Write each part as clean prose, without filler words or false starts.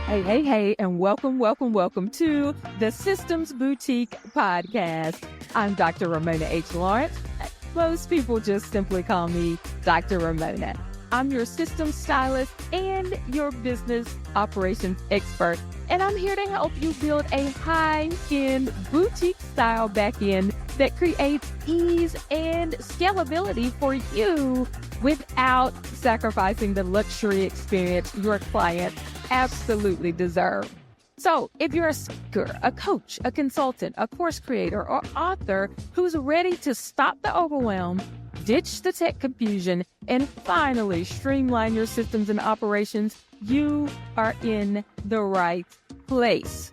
Hey, and welcome to the Systems Boutique podcast. I'm Dr. Ramona H. Lawrence. Most people just simply call me Dr. Ramona. I'm your systems stylist and your business operations expert, and I'm here to help you build a high-end boutique-style backend that creates ease and scalability for you without sacrificing the luxury experience your clients absolutely deserve. So if you're a speaker, a coach, a consultant, a course creator, or author who's ready to stop the overwhelm, ditch the tech confusion, and finally streamline your systems and operations, you are in the right place.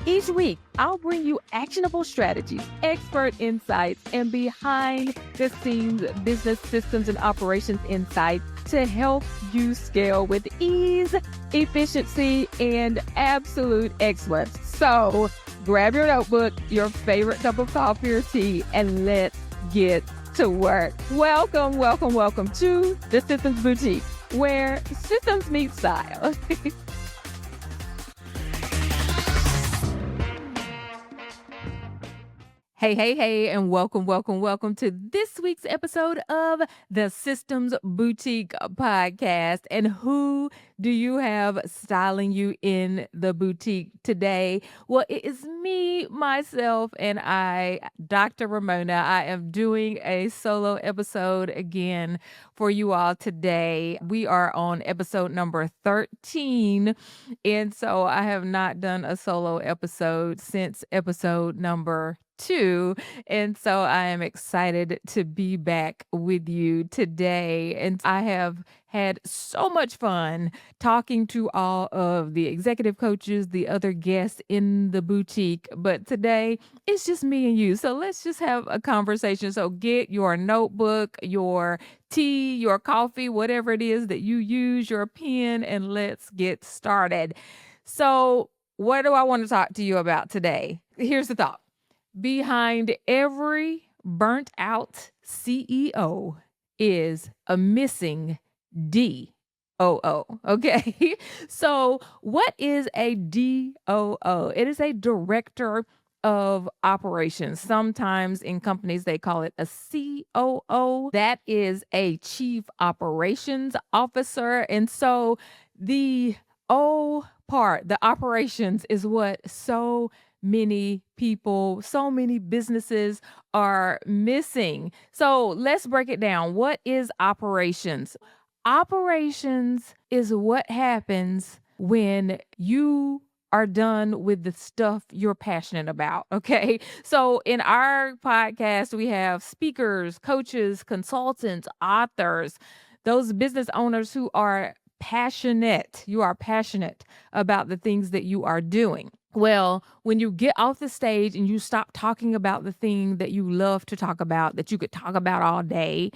Each week, I'll bring you actionable strategies, expert insights, and behind-the-scenes business systems and operations insights to help you scale with ease, efficiency, and absolute excellence. So grab your notebook, your favorite cup of coffee or tea, and let's get to work. Welcome to the Systems Boutique, where systems meet style. Hey, and welcome to this week's episode of the Systems Boutique podcast. And who do you have styling you in the boutique today? Well, it is me, myself, and I, Dr. Ramona. I am doing a solo episode again for you all today. We are on episode number 13. And so I have not done a solo episode since episode number 2. And so I am excited to be back with you today. And I have had so much fun talking to all of the executive coaches, the other guests in the boutique. But today it's just me and you. So let's just have a conversation. So get your notebook, your tea, your coffee, whatever it is that you use, your pen, and let's get started. So what do I want to talk to you about today? Here's the thought. Behind every burnt out CEO is a missing DOO. Okay. So what is a DOO? It is a director of operations. Sometimes in companies, they call it a COO. That is a chief operations officer. And so the O part, the operations, is what so many people, so many businesses are missing. So let's break it down. What is operations? Operations is what happens when you are done with the stuff you're passionate about. Okay. So in our podcast, we have speakers, coaches, consultants, authors, those business owners who are passionate. You are passionate about the things that you are doing. Well, when you get off the stage and you stop talking about the thing that you love to talk about, that you could talk about all day,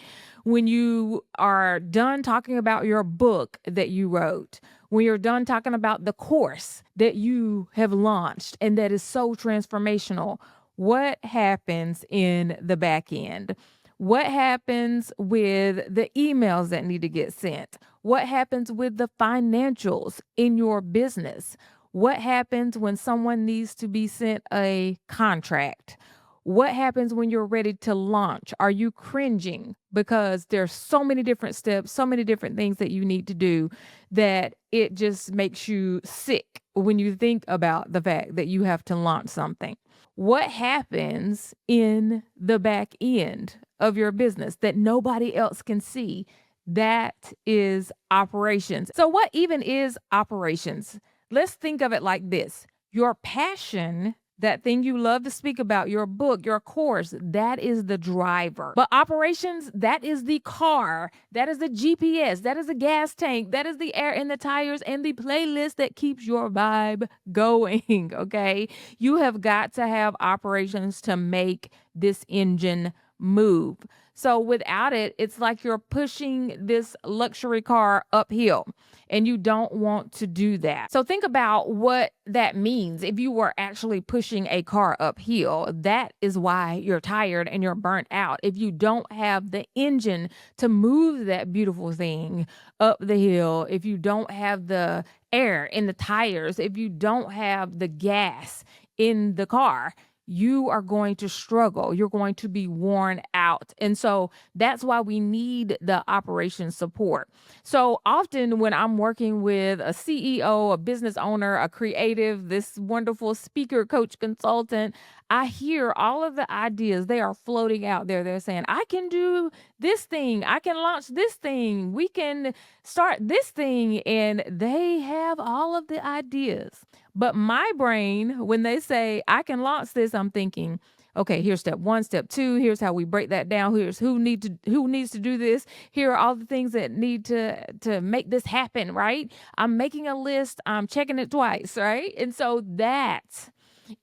when you are done talking about your book that you wrote, when you're done talking about the course that you have launched and that is so transformational, what happens in the back end? What happens with the emails that need to get sent? What happens with the financials in your business? What happens when someone needs to be sent a contract? What happens when you're ready to launch? Are you cringing because there's so many different steps, so many different things that you need to do that it just makes you sick when you think about the fact that you have to launch something? What happens in the back end of your business that nobody else can see? That is operations. So what even is operations? Let's think of it like this. Your passion, that thing you love to speak about, your book, your course, that is the driver. But operations, that is the car, that is the GPS, that is the gas tank, that is the air in the tires and the playlist that keeps your vibe going, okay? You have got to have operations to make this engine move. So without it, it's like you're pushing this luxury car uphill and you don't want to do that. So think about what that means. If you were actually pushing a car uphill, that is why you're tired and you're burnt out. If you don't have the engine to move that beautiful thing up the hill, if you don't have the air in the tires, if you don't have the gas in the car, you are going to struggle. You're going to be worn out. And so that's why we need the operation support. So often when I'm working with a CEO, a business owner, a creative, this wonderful speaker, coach, consultant, I hear all of the ideas. They are floating out there. They're saying, I can do this thing. I can launch this thing. We can start this thing. And they have all of the ideas. But my brain, when they say I can launch this, I'm thinking, okay, here's step one, step two. Here's how we break that down. Here's who needs to do this. Here are all the things that need to make this happen, right? I'm making a list. I'm checking it twice, right? And so that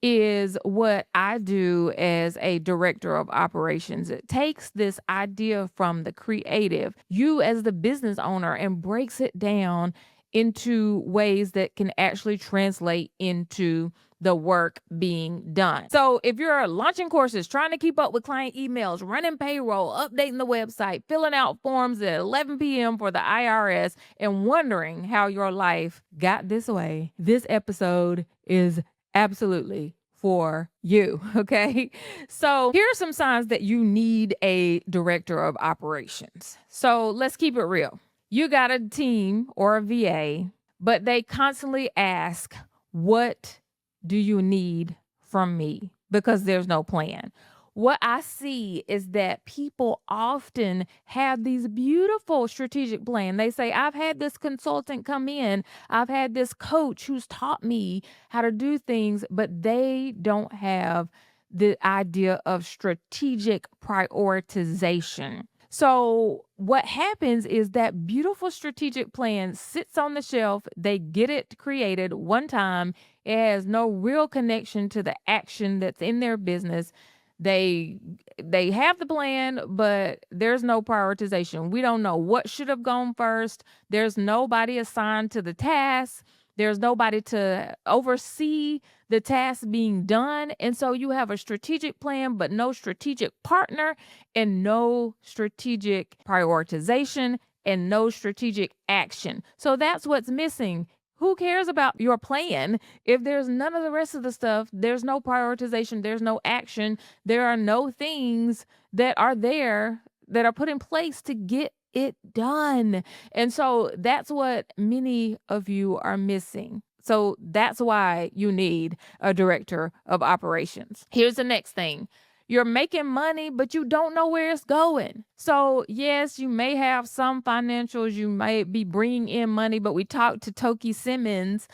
is what I do as a director of operations. It takes this idea from the creative, you as the business owner, and breaks it down into ways that can actually translate into the work being done. So if you're launching courses, trying to keep up with client emails, running payroll, updating the website, filling out forms at 11 p.m. for the IRS, and wondering how your life got this way, this episode is absolutely for you. Okay. So here are some signs that you need a director of operations. So let's keep it real. You got a team or a VA, but they constantly ask, what do you need from me? Because there's no plan. What I see is that people often have these beautiful strategic plan. They say, I've had this consultant come in, I've had this coach who's taught me how to do things, but they don't have the idea of strategic prioritization. So what happens is that beautiful strategic plan sits on the shelf. They get it created one time. It has no real connection to the action that's in their business. They they have the plan, but there's no prioritization. We don't know what should have gone first. There's nobody assigned to the task. There's nobody to oversee the task being done. And so you have a strategic plan, but no strategic partner and no strategic prioritization and no strategic action. So that's what's missing. Who cares about your plan if there's none of the rest of the stuff? There's no prioritization, there's no action, there are no things that are there that are put in place to get it done. And so that's what many of you are missing. So that's why you need a director of operations. Here's the next thing. You're making money, but you don't know where it's going. So yes, you may have some financials, you may be bringing in money, but we talked to Toki Simmons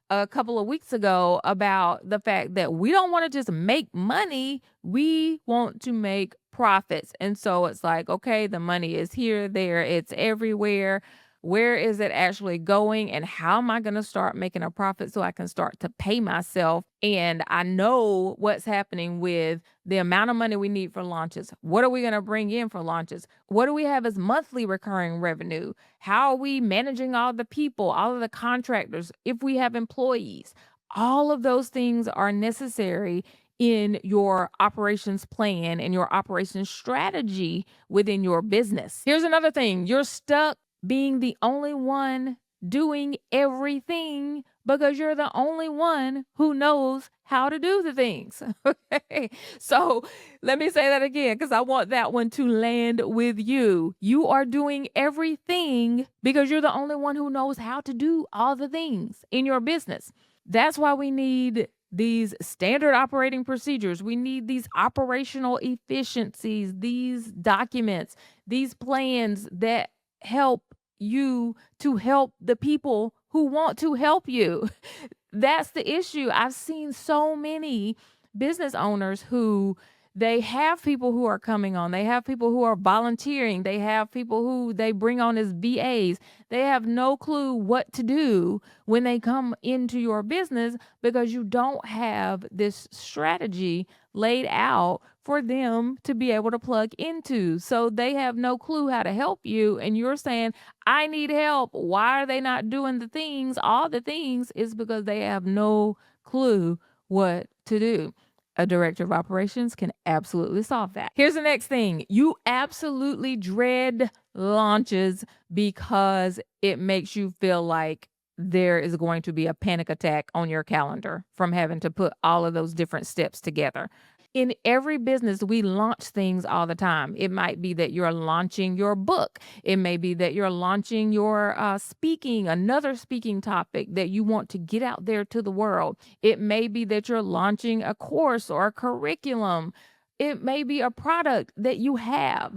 a couple of weeks ago about the fact that we don't want to just make money, we want to make profits. And so it's like, okay, the money is here, there, it's everywhere. Where is it actually going? And how am I going to start making a profit so I can start to pay myself? And I know what's happening with the amount of money we need for launches. What are we going to bring in for launches? What do we have as monthly recurring revenue? How are we managing all the people, all of the contractors, if we have employees? All of those things are necessary in your operations plan and your operations strategy within your business. Here's another thing. You're stuck being the only one doing everything because you're the only one who knows how to do the things. Okay. So let me say that again because I want that one to land with you. You are doing everything because you're the only one who knows how to do all the things in your business. That's why we need these standard operating procedures. We need these operational efficiencies, these documents, these plans that help you to help the people who want to help you. That's the issue. I've seen so many business owners who They have people who are coming on. They have people who are volunteering. They have people who they bring on as VAs. They have no clue what to do when they come into your business because you don't have this strategy laid out for them to be able to plug into. So they have no clue how to help you. And you're saying, I need help. Why are they not doing the things? All the things is because they have no clue what to do. A director of operations can absolutely solve that. Here's the next thing. You absolutely dread launches because it makes you feel like there is going to be a panic attack on your calendar from having to put all of those different steps together. In every business, we launch things all the time. It might be that you're launching your book. It may be that you're launching your another speaking topic that you want to get out there to the world. It may be that you're launching a course or a curriculum. It may be a product that you have.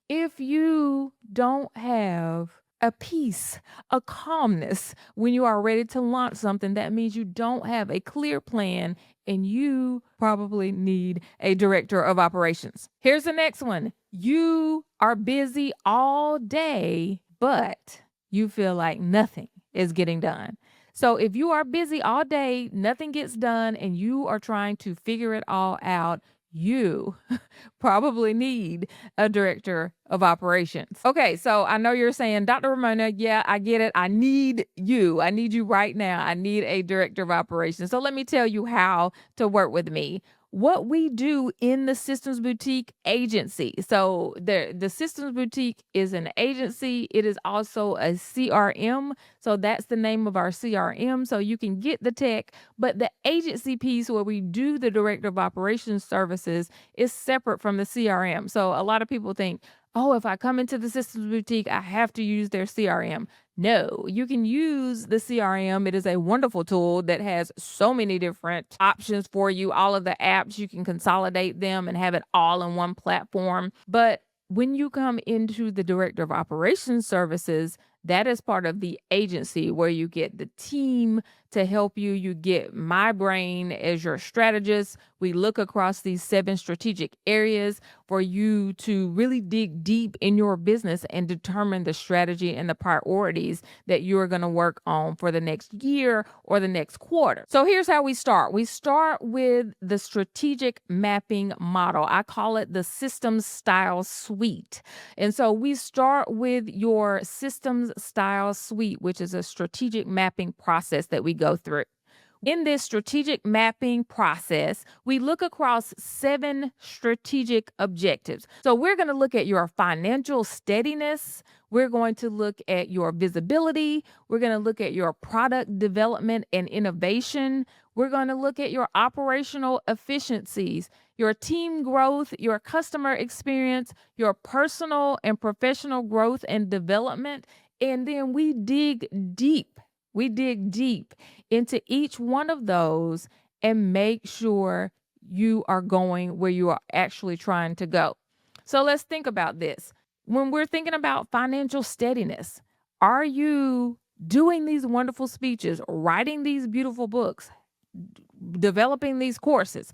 If you don't have a peace, a calmness when you are ready to launch something, that means you don't have a clear plan and you probably need a director of operations. Here's the next one. You are busy all day, but you feel like nothing is getting done. So if you are busy all day, nothing gets done, and you are trying to figure it all out, you probably need a director of operations. Okay, so I know you're saying, Dr. Ramona, yeah, I get it. I need you. I need you right now. I need a director of operations. So let me tell you how to work with me. What we do in the Systems Boutique agency. So the Systems Boutique is an agency. It is also a CRM. So that's the name of our CRM. So you can get the tech, but the agency piece where we do the director of operations services is separate from the CRM. So a lot of people think, oh, if I come into the Systems Boutique, I have to use their CRM. No, you can use the CRM. It is a wonderful tool that has so many different options for you. All of the apps, you can consolidate them and have it all in one platform. But when you come into the director of operations services, that is part of the agency where you get the team to help you. You get my brain as your strategist. We look across these 7 strategic areas for you to really dig deep in your business and determine the strategy and the priorities that you're going to work on for the next year or the next quarter. So here's how we start. We start with the strategic mapping model. I call it the systems style suite. And so we start with your systems style suite, which is a strategic mapping process that we go through. In this strategic mapping process, we look across 7 strategic objectives. So we're going to look at your financial steadiness. We're going to look at your visibility. We're going to look at your product development and innovation. We're going to look at your operational efficiencies, your team growth, your customer experience, your personal and professional growth and development. And then we dig deep. We dig deep into each one of those and make sure you are going where you are actually trying to go. So let's think about this. When we're thinking about financial steadiness, are you doing these wonderful speeches, writing these beautiful books, developing these courses?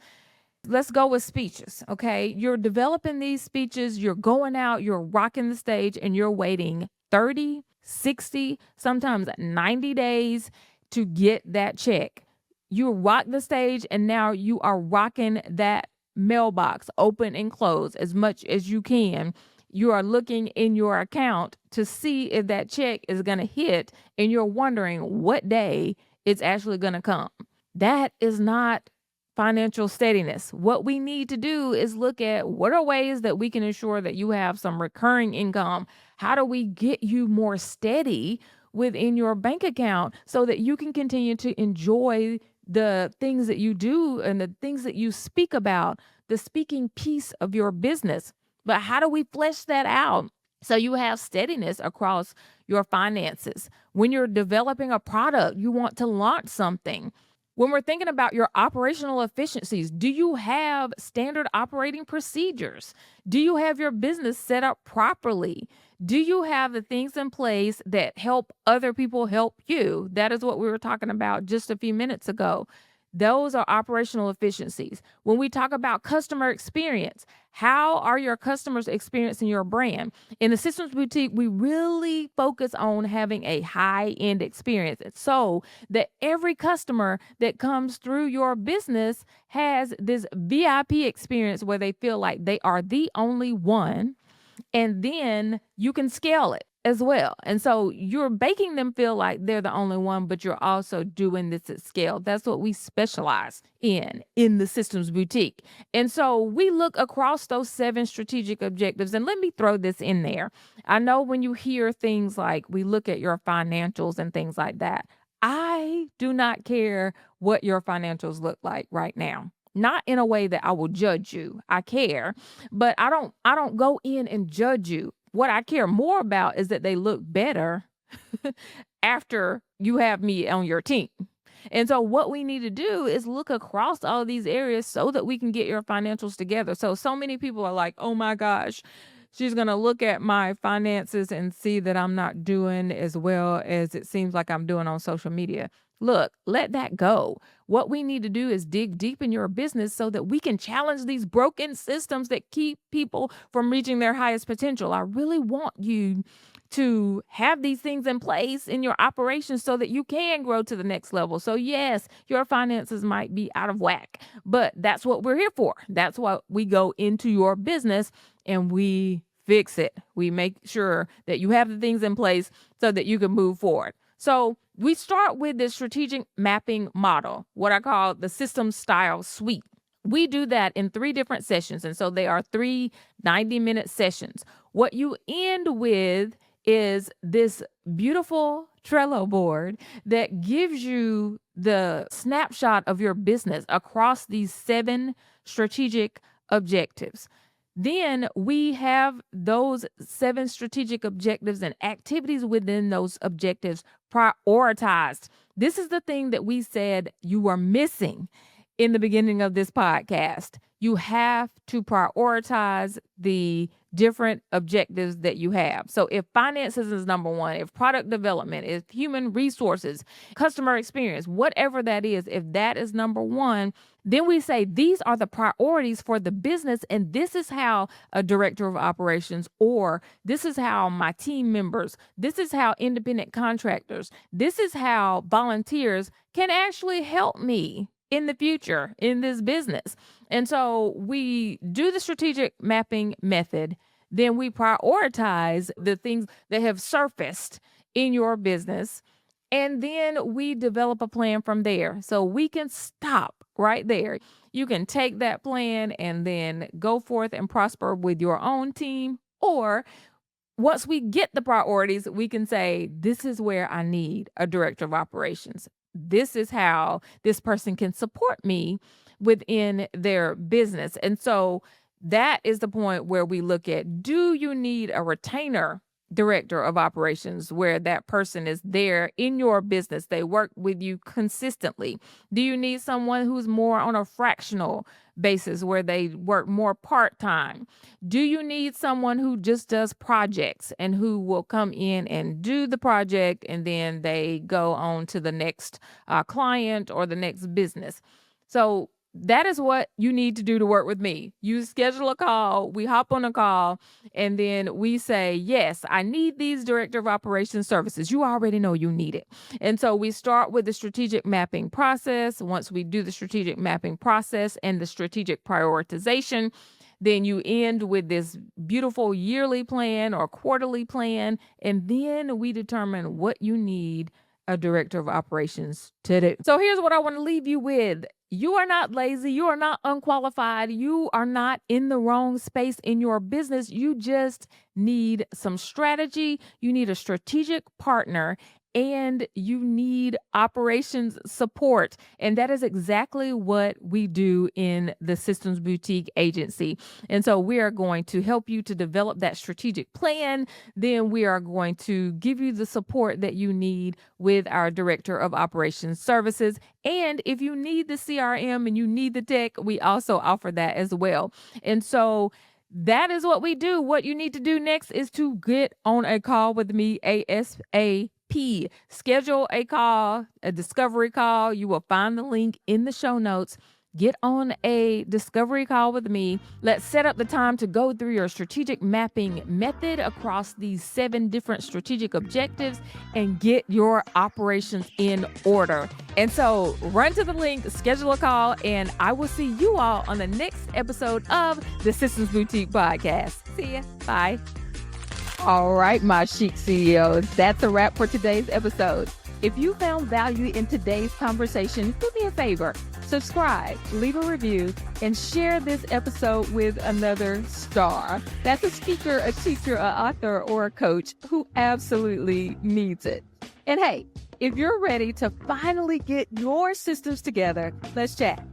Let's go with speeches, okay? You're developing these speeches, you're going out, you're rocking the stage, and you're waiting 30, 60, sometimes 90 days to get that check. You rock the stage, and now you are rocking that mailbox open and closed as much as you can. You are looking in your account to see if that check is going to hit, and you're wondering what day it's actually going to come. That is not financial steadiness. What we need to do is look at what are ways that we can ensure that you have some recurring income. How do we get you more steady within your bank account so that you can continue to enjoy the things that you do and the things that you speak about, the speaking piece of your business? But how do we flesh that out so you have steadiness across your finances? When you're developing a product, you want to launch something. When we're thinking about your operational efficiencies, do you have standard operating procedures? Do you have your business set up properly? Do you have the things in place that help other people help you? That is what we were talking about just a few minutes ago. Those are operational efficiencies. When we talk about customer experience, how are your customers experiencing your brand? In the Systems Boutique, we really focus on having a high-end experience so that every customer that comes through your business has this VIP experience where they feel like they are the only one, and then you can scale it as well. And so you're making them feel like they're the only one, but you're also doing this at scale. That's what we specialize in the Systems Boutique. And so we look across those 7 strategic objectives. And let me throw this in there. I know when you hear things like we look at your financials and things like that, I do not care what your financials look like right now. Not in a way that I will judge you. I care, but I don't go in and judge you. What I care more about is that they look better after you have me on your team. And so what we need to do is look across all these areas so that we can get your financials together. So many people are like, "Oh my gosh, she's going to look at my finances and see that I'm not doing as well as it seems like I'm doing on social media." Look, let that go. What we need to do is dig deep in your business so that we can challenge these broken systems that keep people from reaching their highest potential. I really want you to have these things in place in your operations so that you can grow to the next level. So yes, your finances might be out of whack, but that's what we're here for. That's why we go into your business and we fix it. We make sure that you have the things in place so that you can move forward. So we start with this strategic mapping model, what I call the system style suite. We do that in 3 different sessions. And so they are 3 90-minute sessions. What you end with is this beautiful Trello board that gives you the snapshot of your business across these 7 strategic objectives. Then we have those 7 strategic objectives and activities within those objectives prioritized. This is the thing that we said you are missing in the beginning of this podcast. You have to prioritize the different objectives that you have. So if finances is number 1, if product development, if human resources, customer experience, whatever that is, if that is number 1, then we say these are the priorities for the business, and this is how a director of operations, or this is how my team members, this is how independent contractors, this is how volunteers can actually help me in the future in this business. And so we do the strategic mapping method. Then we prioritize the things that have surfaced in your business. And then we develop a plan from there. So we can stop right there. You can take that plan and then go forth and prosper with your own team. Or once we get the priorities, we can say, this is where I need a director of operations. This is how this person can support me within their business. And so that is the point where we look at, do you need a retainer director of operations where that person is there in your business? They work with you consistently. Do you need someone who's more on a fractional basis where they work more part-time? Do you need someone who just does projects and who will come in and do the project and then they go on to the next client or the next business? So that is what you need to do to work with me. You schedule a call, we hop on a call, and then we say, yes, I need these director of operations services. You already know you need it. And so we start with the strategic mapping process. Once we do the strategic mapping process and the strategic prioritization, then you end with this beautiful yearly plan or quarterly plan. And then we determine what you need a director of operations to do. So here's what I want to leave you with. You are not lazy. You are not unqualified. You are not in the wrong space in your business. You just need some strategy. You need a strategic partner, and you need operations support. And that is exactly what we do in the Systems Boutique Agency. And so we are going to help you to develop that strategic plan. Then we are going to give you the support that you need with our Director of Operations Services. And if you need the CRM and you need the tech, we also offer that as well. And so that is what we do. What you need to do next is to get on a call with me ASAP. P. Schedule a call, a discovery call. You will find the link in the show notes. Get on a discovery call with me. Let's set up the time to go through your strategic mapping method across these 7 different strategic objectives and get your operations in order. And so run to the link, schedule a call, and I will see you all on the next episode of the Systems Boutique podcast. See ya. Bye. All right, my chic CEOs, that's a wrap for today's episode. If you found value in today's conversation, do me a favor. Subscribe, leave a review, and share this episode with another star. That's a speaker, a teacher, an author, or a coach who absolutely needs it. And hey, if you're ready to finally get your systems together, let's chat.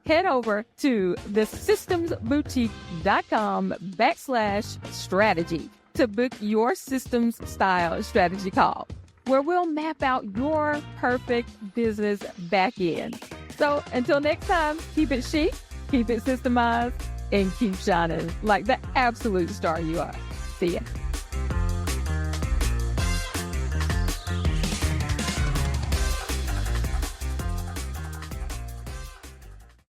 Head over to thesystemsboutique.com/strategy to book your systems style strategy call, where we'll map out your perfect business backend. So until next time, keep it chic, keep it systemized, and keep shining like the absolute star you are. See ya.